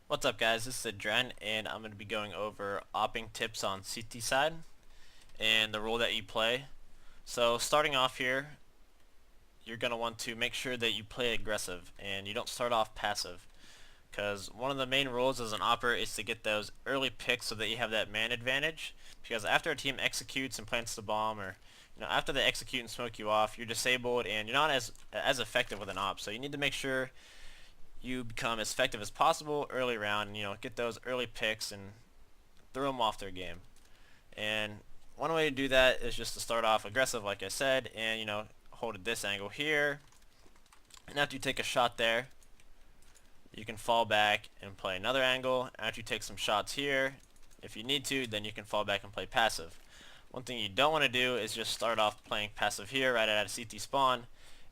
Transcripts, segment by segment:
What's up guys, this is adreN and I'm going to be going over opping tips on CT side and the role that you play. So starting off here, you're going to want to make sure that you play aggressive and you don't start off passive, because one of the main rules as an opper is to get those early picks so that you have that man advantage, because after a team executes and plants the bomb, or after they execute and smoke you off, you're disabled and you're not as effective with an op. So you need to make sure you become as effective as possible early round, and get those early picks and throw them off their game. And one way to do that is just to start off aggressive, like I said, and hold at this angle here, and after you take a shot there, you can fall back and play another angle. After you take some shots here, if you need to, then you can fall back and play passive. One thing you don't want to do is just start off playing passive here right at a CT spawn,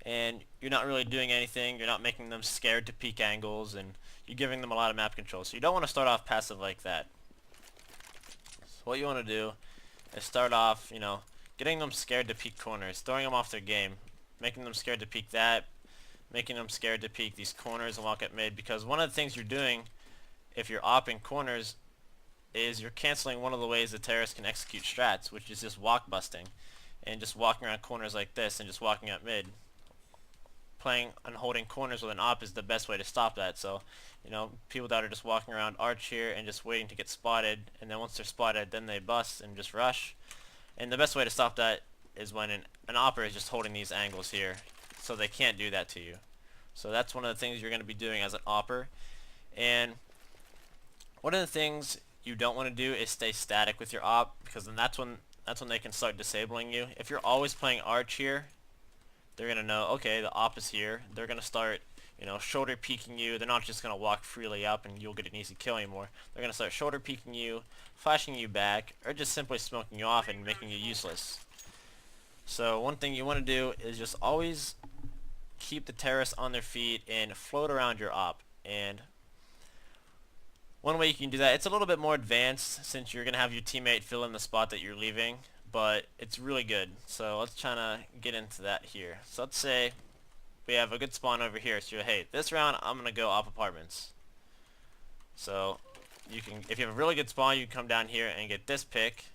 and you're not really doing anything. You're not making them scared to peek angles, and you're giving them a lot of map control. So you don't want to start off passive like that. So what you want to do is start off, getting them scared to peek corners, throwing them off their game, making them scared to peek that, making them scared to peek these corners and walk at mid. Because one of the things you're doing if you're opping corners is you're canceling one of the ways the terrorists can execute strats, which is just walk busting and just walking around corners like this and just walking at mid. Playing and holding corners with an op is the best way to stop that. So people that are just walking around arch here and just waiting to get spotted, and then once they're spotted, then they bust and just rush. And the best way to stop that is when an opper is just holding these angles here, so they can't do that to you. So that's one of the things you're going to be doing as an opper. And one of the things you don't want to do is stay static with your op, because then that's when they can start disabling you. If you're always playing arch here, they're going to know, okay, the op is here. They're going to start, shoulder peeking you. They're not just going to walk freely up and you'll get an easy kill anymore. They're going to start shoulder peeking you, flashing you back, or just simply smoking you off and making you useless. So one thing you want to do is just always keep the terrorists on their feet and float around your op. And one way you can do that, it's a little bit more advanced since you're going to have your teammate fill in the spot that you're leaving, but it's really good. So let's try to get into that here. So let's say we have a good spawn over here. So hey, this round I'm going to go off apartments. So you can, if you have a really good spawn, you can come down here and get this pick,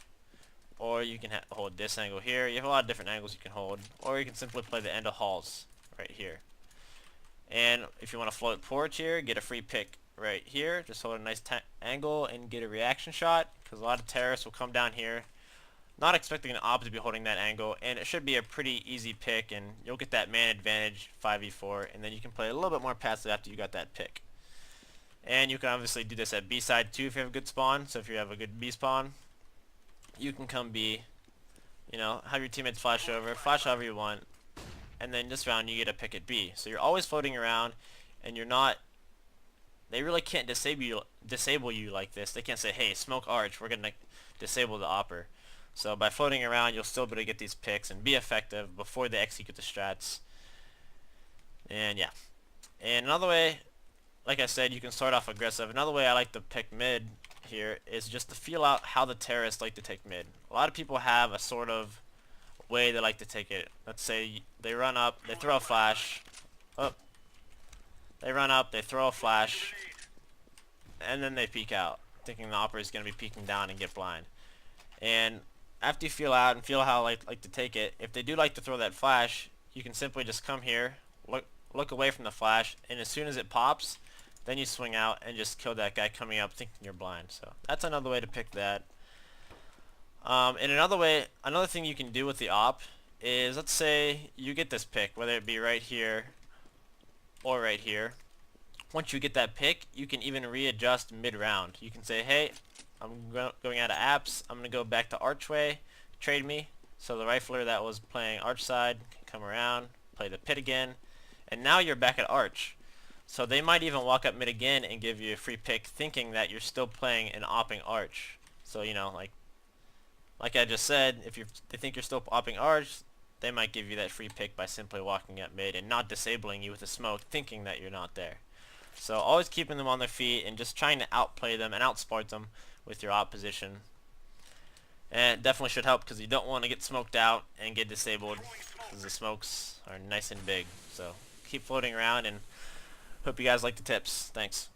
or you can hold this angle here. You have a lot of different angles you can hold, or you can simply play the end of halls right here. And if you want to float porch here, get a free pick right here. Just hold a nice angle and get a reaction shot, because a lot of terrorists will come down here not expecting an op to be holding that angle, and it should be a pretty easy pick, and you'll get that man advantage 5v4, and then you can play a little bit more passive after you got that pick. And you can obviously do this at B side too if you have a good spawn. So if you have a good B spawn, you can come B, have your teammates flash over, flash however you want, and then this round you get a pick at B. So you're always floating around, and they really can't disable you like this. They can't say, hey, smoke arch, we're gonna disable the opper. So by floating around, you'll still be able to get these picks and be effective before they execute the strats. And yeah. And another way, like I said, you can start off aggressive. Another way I like to pick mid here is just to feel out how the terrorists like to take mid. A lot of people have a sort of way they like to take it. Let's say they run up, they throw a flash. Oh. They run up, they throw a flash, and then they peek out, thinking the operator is going to be peeking down and get blind. And after you feel out and feel how I like to take it, if they do like to throw that flash, you can simply just come here, look away from the flash, and as soon as it pops, then you swing out and just kill that guy coming up thinking you're blind. So that's another way to pick that. And another thing you can do with the op is, let's say you get this pick, whether it be right here or right here. Once you get that pick, you can even readjust mid-round. You can say, hey, I'm going out of apps, I'm going to go back to archway, trade me. So the rifler that was playing arch side can come around, play the pit again, and now you're back at arch. So they might even walk up mid again and give you a free pick, thinking that you're still playing an opping arch. So like I just said, if they think you're still opping arch, they might give you that free pick by simply walking at mid and not disabling you with a smoke, thinking that you're not there. So always keeping them on their feet and just trying to outplay them and outsmart them with your op position. And it definitely should help, because you don't want to get smoked out and get disabled, because the smokes are nice and big. So keep floating around, and hope you guys like the tips. Thanks.